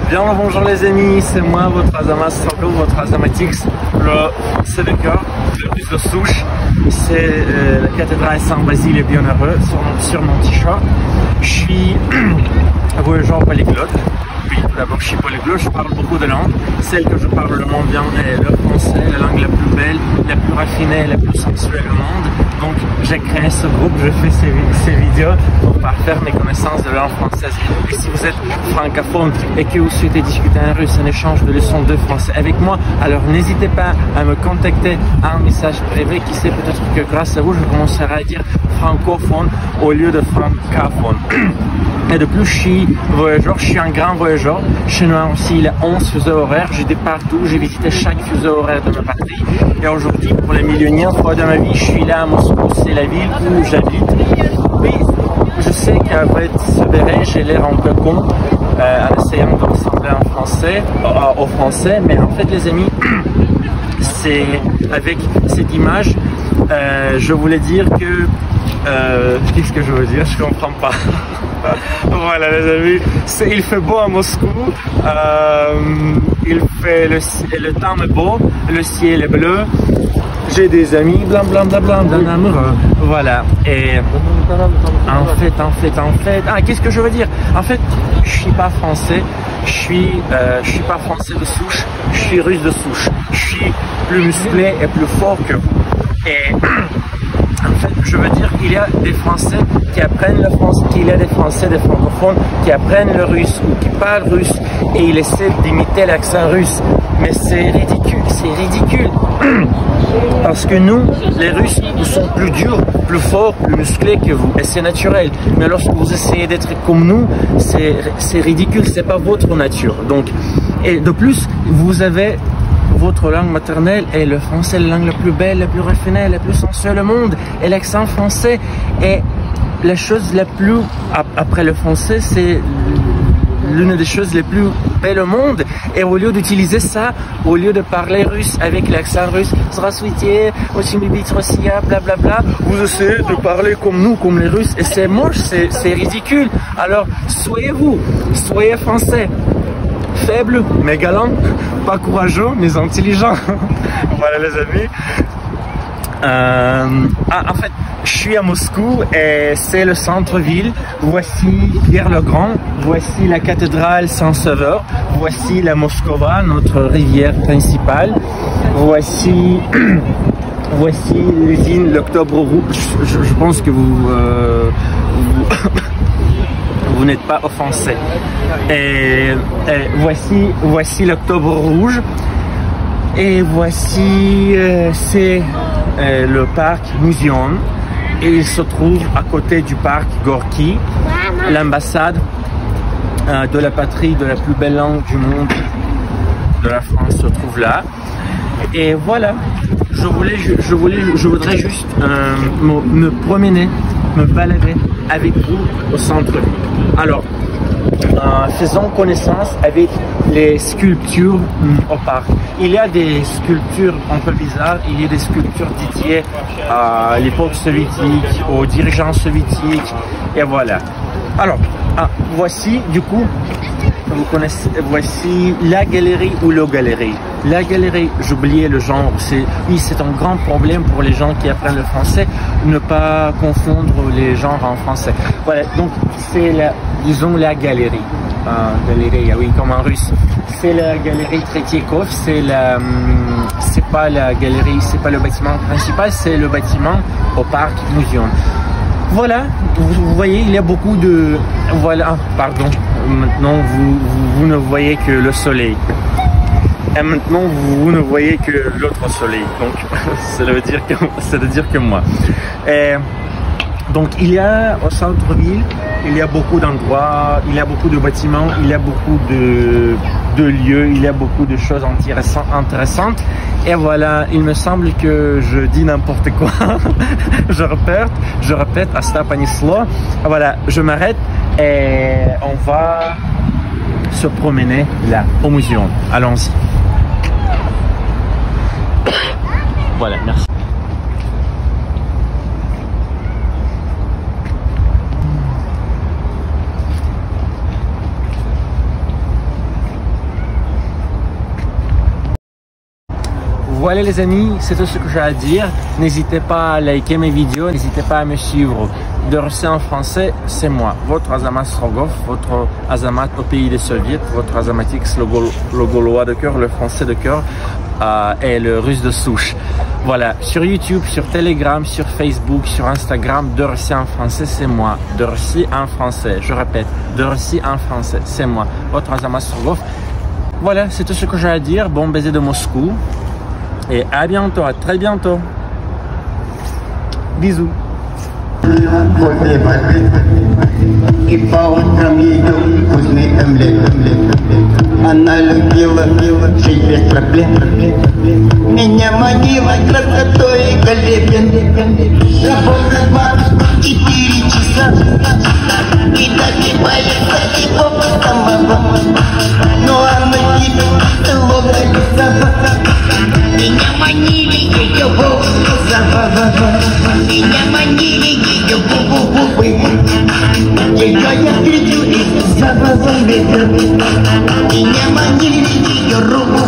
Bien le bonjour les amis, c'est moi votre Azama Solo, votre Azamatix, le Sénégal, le bus de souche. C'est la cathédrale Saint-Basile et Bienheureux sur mon t-shirt. Je suis voyageur polyglotte. Oui, tout d'abord je suis polyglotte, je parle beaucoup de langues. Celle que je parle le moins bien est le français, la langue la plus belle, la plus raffinée, la plus sensuelle au monde. Donc j'ai créé ce groupe, je fais ces vidéos pour parfaire mes connaissances de langue française. Et si vous êtes francophone et que vous souhaitez discuter en russe, un échange de leçons de français avec moi, alors n'hésitez pas à me contacter à un message privé. Qui sait, peut-être que grâce à vous, je commencerai à dire francophone au lieu de francophone. Et de plus, je suis voyageur, je suis un grand voyageur. Chez nous aussi, il y a 11 fuseaux horaires. J'étais partout, j'ai visité chaque fuseau horaire de ma patrie. Et aujourd'hui, pour la millionième fois de ma vie, je suis là à Moscou. C'est la ville où j'habite. Oui, je sais qu'avec ce béret, j'ai l'air un peu con en essayant de ressembler en français, au français. Mais en fait, les amis, c'est avec cette image, je voulais dire que... qu'est-ce que je veux dire? Je comprends pas. Voilà les amis, il fait beau à Moscou, le temps est beau, le ciel est bleu, j'ai des amis, blam blam blam blam, d'un amoureux. Voilà, et en fait, qu'est-ce que je veux dire? En fait, je suis pas français, je suis pas français de souche, je suis russe de souche, je suis plus musclé et plus fort que vous. Et en fait, je veux dire qu'il y a des Français qui apprennent le français, qu'il y a des Français, des francophones qui apprennent le russe ou qui parlent russe et ils essaient d'imiter l'accent russe. Mais c'est ridicule. Parce que nous, les Russes, nous sommes plus durs, plus forts, plus musclés que vous. Et c'est naturel. Mais lorsque vous essayez d'être comme nous, c'est ridicule, c'est pas votre nature. Donc, et de plus, vous avez... votre langue maternelle est le français, la langue la plus belle, la plus raffinée, la plus sensuelle au monde, et l'accent français est la chose la plus, après le français, c'est l'une des choses les plus belles au monde. Et au lieu d'utiliser ça, au lieu de parler russe avec l'accent russe, здравствуйте, очень любить Россия, blablabla, vous essayez de parler comme nous, comme les Russes, et c'est moche, c'est ridicule. Alors, soyez français. Faible, mais galant, pas courageux, mais intelligent. Voilà les amis. En fait, je suis à Moscou et c'est le centre-ville. Voici Pierre le Grand, voici la cathédrale Saint-Sauveur, voici la Moskova, notre rivière principale. Voici l'usine l'Octobre Rouge. Je pense que vous n'êtes pas offensé. Et voici l'Octobre Rouge. Et voici c'est le parc Muséum. Et il se trouve à côté du parc Gorky. L'ambassade de la patrie de la plus belle langue du monde, de la France, se trouve là. Et voilà, je voudrais juste me promener, me balader avec vous au centre-ville. Alors, faisons connaissance avec les sculptures au parc. Il y a des sculptures un peu bizarres, il y a des sculptures dédiées à l'époque soviétique, aux dirigeants soviétiques, et voilà. Alors, voici du coup, vous connaissez, voici la galerie ou le galerie. La galerie, j'oubliais le genre, oui, c'est un grand problème pour les gens qui apprennent le français, ne pas confondre les genres en français. Voilà, donc c'est disons la galerie. Galerie, oui, comme en russe. C'est la galerie Tretiakov, c'est pas la galerie, c'est pas le bâtiment principal, c'est le bâtiment au parc Muséum. Voilà, vous voyez, il y a beaucoup de... Voilà, pardon, maintenant vous ne voyez que le soleil. Et maintenant vous ne voyez que l'autre soleil, donc ça veut dire que moi. Et, donc il y a au centre-ville, il y a beaucoup d'endroits, il y a beaucoup de bâtiments, il y a beaucoup de lieux, il y a beaucoup de choses intéressantes. Et voilà, il me semble que je dis n'importe quoi. je répète, hasta panislo. Voilà, je m'arrête et on va se promener là, au muséum. Allons-y. Voilà, merci. Voilà les amis, c'est tout ce que j'ai à dire. N'hésitez pas à liker mes vidéos, n'hésitez pas à me suivre. Dorsi en français, c'est moi, votre Azamat Strogov, votre Azamat au pays des soviets, votre Azamatix, le gaulois de cœur, le français de cœur et le russe de souche. Voilà, sur YouTube, sur Telegram, sur Facebook, sur Instagram, Dorsi en français, c'est moi. Dorsi en français, je répète, Dorsi en français, c'est moi, votre Azamat Strogov. Voilà, c'est tout ce que j'ai à dire. Bon baiser de Moscou. Et à bientôt, à très bientôt. Bisous. И по утрам ее вкусный омлет. Она любила жить без проблем. Меня манила красотой и колебен. Работа 24 часа и добивается его самого. Но она тебе целовая лица. Меня манили ее губы. Меня манили ее губы. Ее я видел и запахом ветер. Меня манили ее руку.